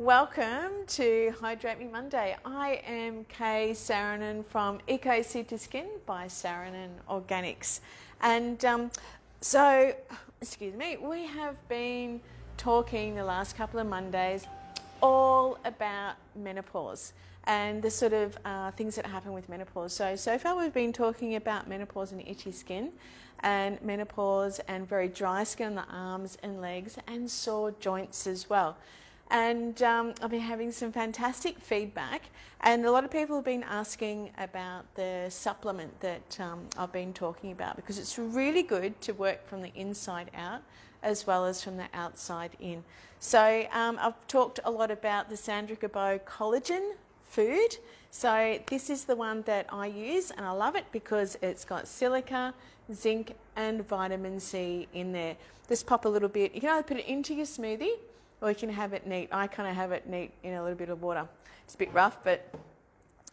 Welcome to Hydrate Me Monday. I am Kay Saranen from Eco Seed to Skin by Saranen Organics. And we have been talking the last couple of Mondays all about menopause and the sort of things that happen with menopause. So far we've been talking about menopause and itchy skin, and menopause and very dry skin on the arms and legs, and sore joints as well. And I've been having some fantastic feedback, and a lot of people have been asking about the supplement that I've been talking about, because it's really good to work from the inside out as well as from the outside in. So I've talked a lot about the Sandra Gabow Collagen food. So this is the one that I use, and I love it because it's got silica, zinc and vitamin C in there. Just pop a little bit. You can either put it into your smoothie or you can have it neat. I kind of have it neat in a little bit of water. It's a bit rough, but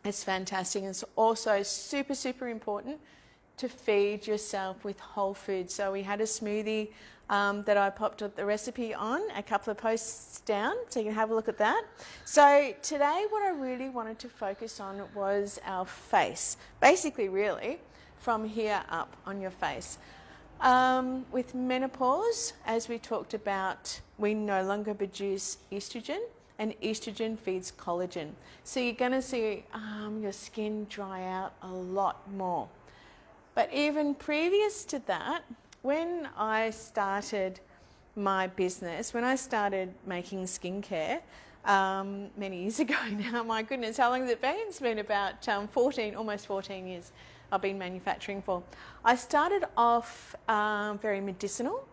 it's fantastic. And it's also super, super important to feed yourself with whole food. So we had a smoothie that I popped the recipe on a couple of posts down, so you can have a look at that. So today what I really wanted to focus on was our face. Basically, really, from here up on your face. With menopause, as we talked about, we no longer produce estrogen, and estrogen feeds collagen. So you're going to see your skin dry out a lot more. But even previous to that, when I started my business, when I started making skincare many years ago now, my goodness, how long has it been? It's been about almost 14 years. I've been manufacturing for. I started off very medicinal,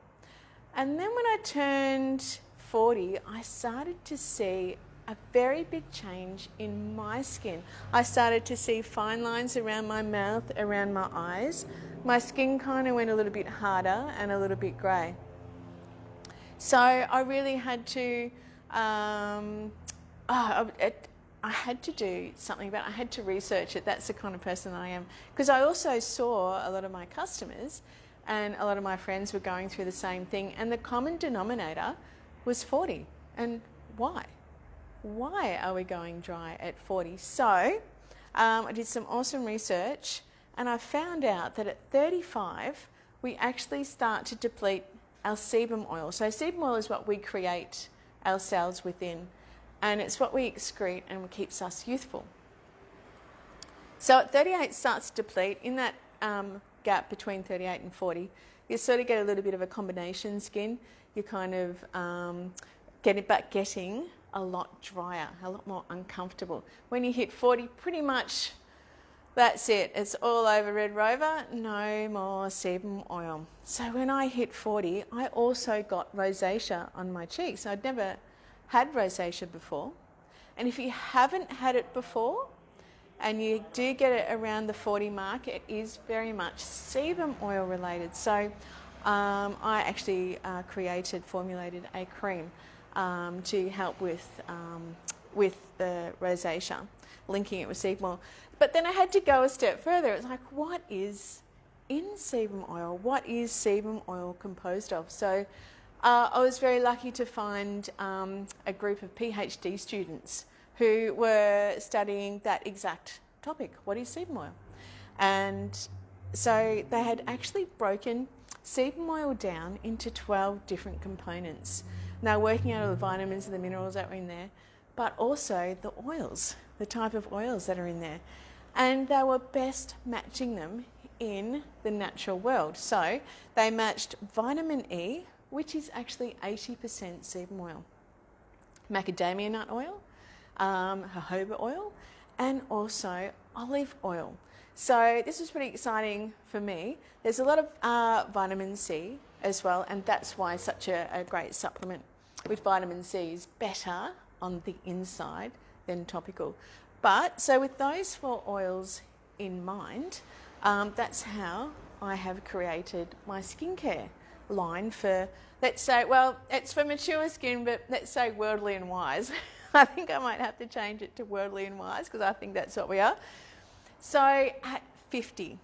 and then when I turned 40, I started to see a very big change in my skin. I started to see fine lines around my mouth, around my eyes. My skin kind of went a little bit harder and a little bit grey. So I really had to I had to do something about it. I had to research it. That's the kind of person I am. Because I also saw a lot of my customers and a lot of my friends were going through the same thing. And the common denominator was 40. And why? Why are we going dry at 40? So I did some awesome research, and I found out that at 35, we actually start to deplete our sebum oil. So sebum oil is what we create our cells within, and it's what we excrete and what keeps us youthful. So at 38 it starts to deplete. In that gap between 38 and 40, you sort of get a little bit of a combination skin. You kind of getting a lot drier, a lot more uncomfortable. When you hit 40, pretty much that's it. It's all over Red Rover, no more sebum oil. So when I hit 40, I also got rosacea on my cheeks. I'd never had rosacea before. And if you haven't had it before, and you do get it around the 40 mark, it is very much sebum oil related. So I actually formulated a cream to help with the rosacea, linking it with sebum oil. But then I had to go a step further. It's like, what is in sebum oil? What is sebum oil composed of? So I was very lucky to find a group of PhD students who were studying that exact topic. What is sebum oil? And so they had actually broken sebum oil down into 12 different components. Now, working out all the vitamins and the minerals that were in there, but also the oils, the type of oils that are in there. And they were best matching them in the natural world. So they matched vitamin E, which is actually 80% sebum oil, macadamia nut oil, jojoba oil, and also olive oil. So this was pretty exciting for me. There's a lot of vitamin C as well, and that's why such a great supplement with vitamin C is better on the inside than topical. But so with those 4 oils in mind, that's how I have created my skincare line for, let's say, well, it's for mature skin, but let's say worldly and wise. I think I might have to change it to worldly and wise, because I think that's what we are. So at 50,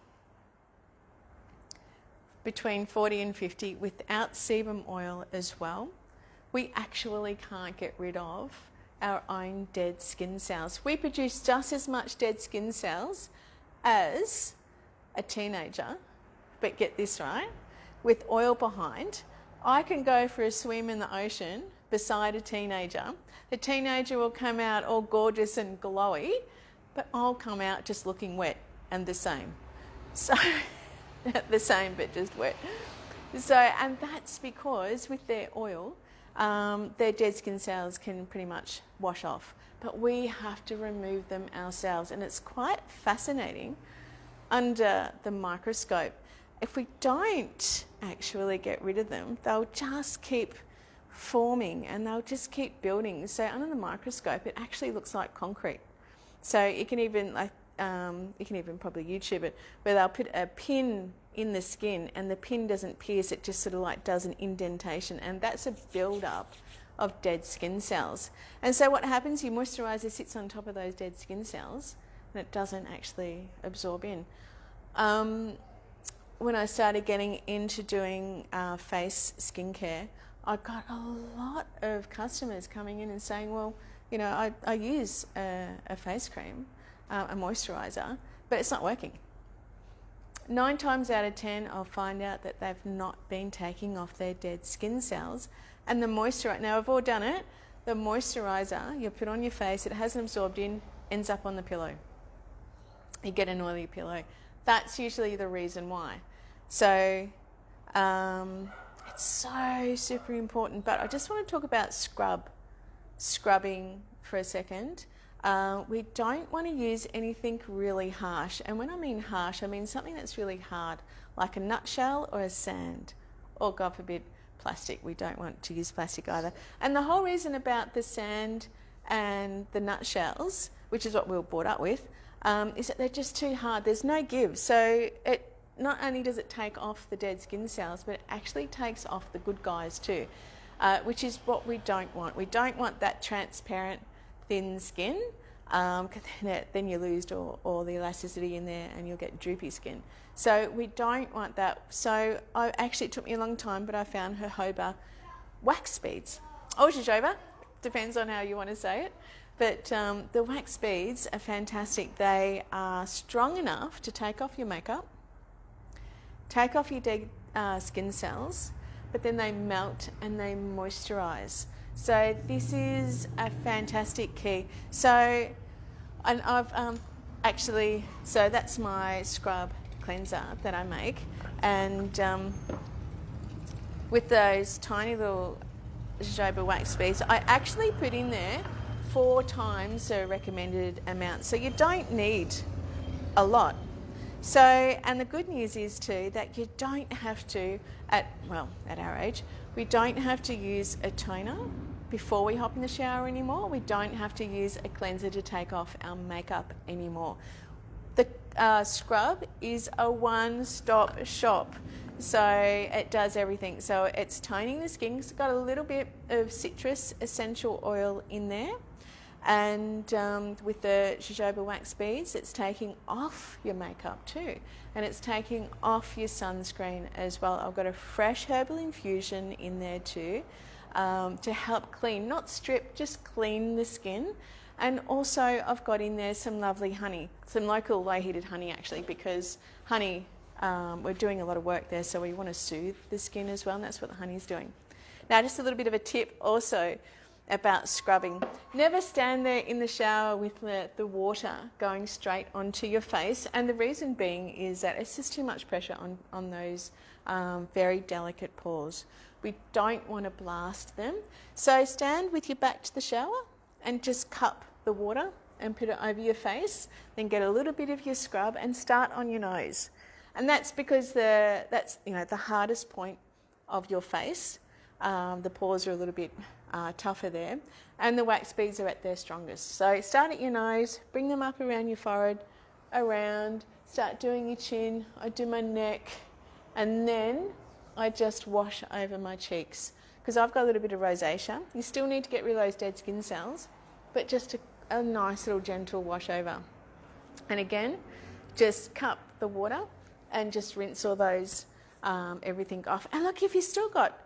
between 40 and 50, without sebum oil as well, we actually can't get rid of our own dead skin cells. We produce just as much dead skin cells as a teenager, but get this right, with oil behind. I can go for a swim in the ocean beside a teenager. The teenager will come out all gorgeous and glowy, but I'll come out just looking wet and the same. So, the same but just wet. So, and that's because with their oil, their dead skin cells can pretty much wash off. But we have to remove them ourselves, and it's quite fascinating under the microscope. If we don't actually get rid of them, they'll just keep forming and they'll just keep building. So under the microscope, it actually looks like concrete. So you can even probably YouTube it, where they'll put a pin in the skin and the pin doesn't pierce, it just sort of like does an indentation, and that's a build-up of dead skin cells. And so what happens, your moisturiser sits on top of those dead skin cells and it doesn't actually absorb in. When I started getting into doing face skincare, I got a lot of customers coming in and saying, well, you know, I use a face cream, a moisturiser, but it's not working. 9 times out of 10, I'll find out that they've not been taking off their dead skin cells. And the moisturiser, now I've all done it, the moisturiser you put on your face, it hasn't absorbed in, ends up on the pillow. You get an oily pillow. That's usually the reason why. So it's so super important. But I just want to talk about scrubbing for a second. We don't want to use anything really harsh. And when I mean harsh, I mean something that's really hard, like a nutshell or a sand, or God forbid, plastic. We don't want to use plastic either. And the whole reason about the sand and the nutshells, which is what we were brought up with, is that they're just too hard. There's no give. So it not only does it take off the dead skin cells, but it actually takes off the good guys too, which is what we don't want. We don't want that transparent, thin skin, because then you lose all the elasticity in there and you'll get droopy skin. So we don't want that. So it took me a long time, but I found jojoba wax beads, or jojoba, depends on how you want to say it. But the wax beads are fantastic. They are strong enough to take off your makeup, take off your dead skin cells, but then they melt and they moisturise. So this is a fantastic key. So, and I've so that's my scrub cleanser that I make, and with those tiny little jojoba wax beads, I actually put in there 4 times the recommended amount. So you don't need a lot. So, and the good news is too that you don't have to, at our age, we don't have to use a toner before we hop in the shower anymore. We don't have to use a cleanser to take off our makeup anymore. The scrub is a one-stop shop. So it does everything. So it's toning the skin. It's got a little bit of citrus essential oil in there. And with the jojoba wax beads, it's taking off your makeup too. And it's taking off your sunscreen as well. I've got a fresh herbal infusion in there too, to help clean, not strip, just clean the skin. And also I've got in there some lovely honey, some local low heated honey actually, because honey, we're doing a lot of work there, so we want to soothe the skin as well, and that's what the honey's doing. Now just a little bit of a tip also about scrubbing. Never stand there in the shower with the water going straight onto your face, and the reason being is that it's just too much pressure on those very delicate pores. We don't want to blast them. So stand with your back to the shower and just cup the water and put it over your face, then get a little bit of your scrub and start on your nose. And that's because that's the hardest point of your face. The pores are a little bit tougher there, and the wax beads are at their strongest. So start at your nose, bring them up around your forehead, around, start doing your chin, I do my neck, and then I just wash over my cheeks, because I've got a little bit of rosacea. You still need to get rid of those dead skin cells, but just a nice little gentle wash over. And again, just cup the water and just rinse all those, everything off. And look, if you've still got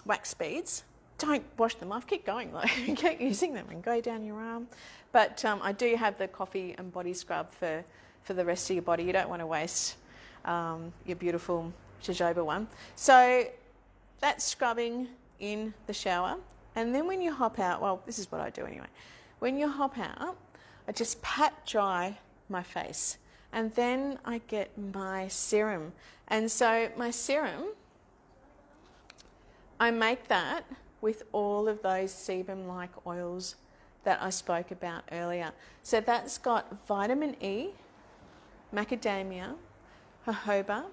wax beads, don't wash them off, keep going, like keep using them and go down your arm. But I do have the coffee and body scrub for the rest of your body. You don't want to waste your beautiful jojoba one. So that's scrubbing in the shower. And then when you hop out, well, this is what I do anyway. When you hop out, I just pat dry my face. And then I get my serum. And so my serum, I make that with all of those sebum-like oils that I spoke about earlier. So that's got vitamin E, macadamia, jojoba,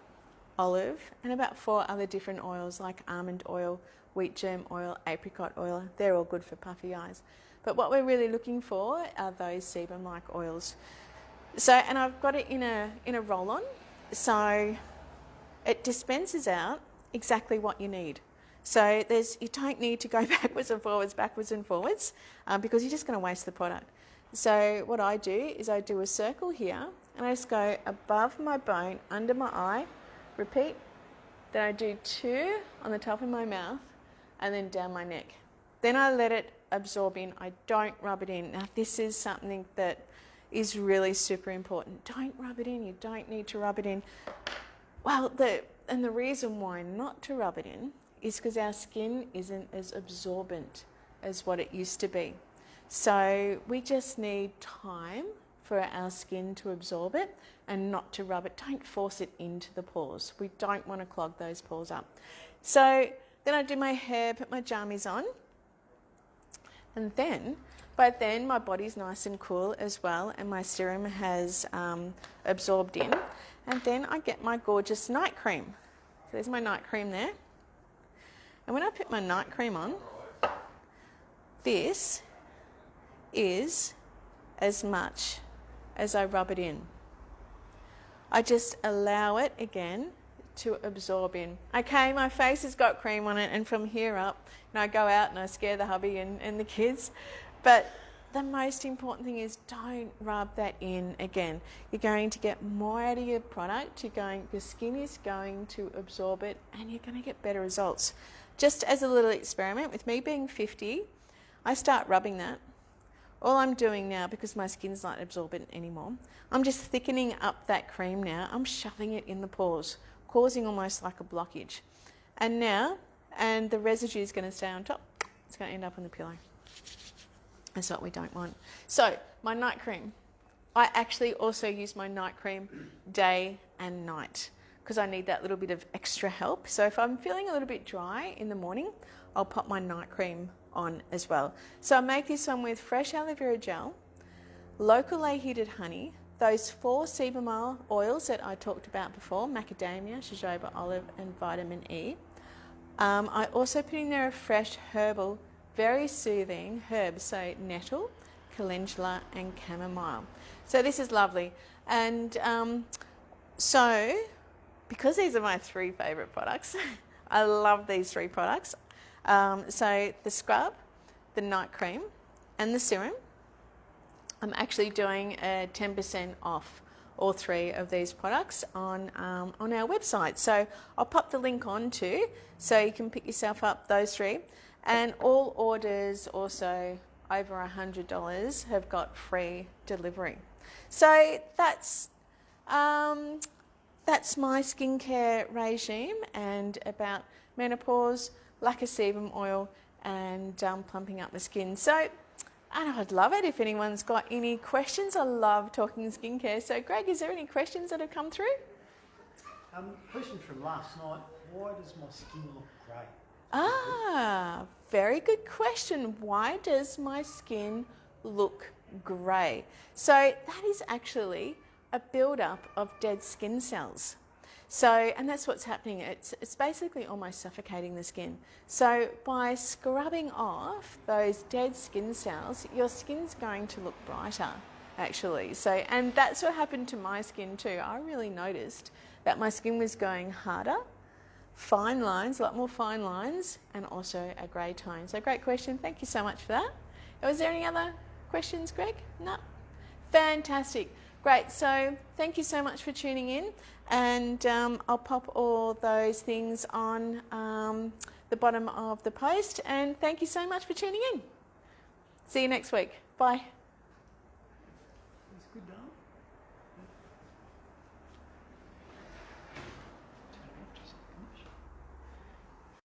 olive, and about 4 other different oils like almond oil, wheat germ oil, apricot oil. They're all good for puffy eyes. But what we're really looking for are those sebum-like oils. So, and I've got it in a roll-on, so it dispenses out exactly what you need. So you don't need to go backwards and forwards, because you're just going to waste the product. So what I do is I do a circle here, and I just go above my bone, under my eye, repeat. Then I do 2 on the top of my mouth, and then down my neck. Then I let it absorb in. I don't rub it in. Now this is something that is really super important. Don't rub it in. You don't need to rub it in. Well, the reason why not to rub it in is because our skin isn't as absorbent as what it used to be. So we just need time for our skin to absorb it and not to rub it. Don't force it into the pores. We don't want to clog those pores up. So then I do my hair, put my jammies on, and then by then my body's nice and cool as well, and my serum has absorbed in. And then I get my gorgeous night cream. So there's my night cream there. And when I put my night cream on, this is as much as I rub it in. I just allow it again to absorb in. Okay, my face has got cream on it, and from here up, I go out and I scare the hubby and the kids. But the most important thing is don't rub that in again. You're going to get more out of your product. Your skin is going to absorb it, and you're going to get better results. Just as a little experiment, with me being 50, I start rubbing that. All I'm doing now, because my skin's not absorbent anymore, I'm just thickening up that cream now. I'm shoving it in the pores, causing almost like a blockage. And the residue is going to stay on top. It's going to end up on the pillow. That's what we don't want. So my night cream. I actually also use my night cream day and night because I need that little bit of extra help. So if I'm feeling a little bit dry in the morning, I'll pop my night cream on as well. So I make this one with fresh aloe vera gel, locally heated honey, those 4 sebum oils that I talked about before, macadamia, jojoba, olive, and vitamin E. I also put in there a fresh herbal, very soothing herbs, so nettle, calendula, and chamomile. So this is lovely. And so because these are my 3 favourite products, I love these 3 products. So the scrub, the night cream, and the serum, I'm actually doing a 10% off all 3 of these products on our website. So I'll pop the link on too, so you can pick yourself up those 3. And all orders also over $100 have got free delivery. So that's my skincare regime and about menopause, lack of sebum oil, and plumping up the skin. So, and I'd love it if anyone's got any questions. I love talking skincare. So, Greg, is there any questions that have come through? Question from last night. Why does my skin look grey? Very good question. Why does my skin look grey? So that is actually a build-up of dead skin cells. So, and that's what's happening. It's basically almost suffocating the skin. So by scrubbing off those dead skin cells, your skin's going to look brighter, actually. So, and that's what happened to my skin too. I really noticed that my skin was going harder, fine lines, a lot more fine lines, and also a grey tone. So great question. Thank you so much for that. Was there any other questions, Greg? No? Fantastic. Great. So thank you so much for tuning in. And I'll pop all those things on the bottom of the post. And thank you so much for tuning in. See you next week. Bye. It's good, darling.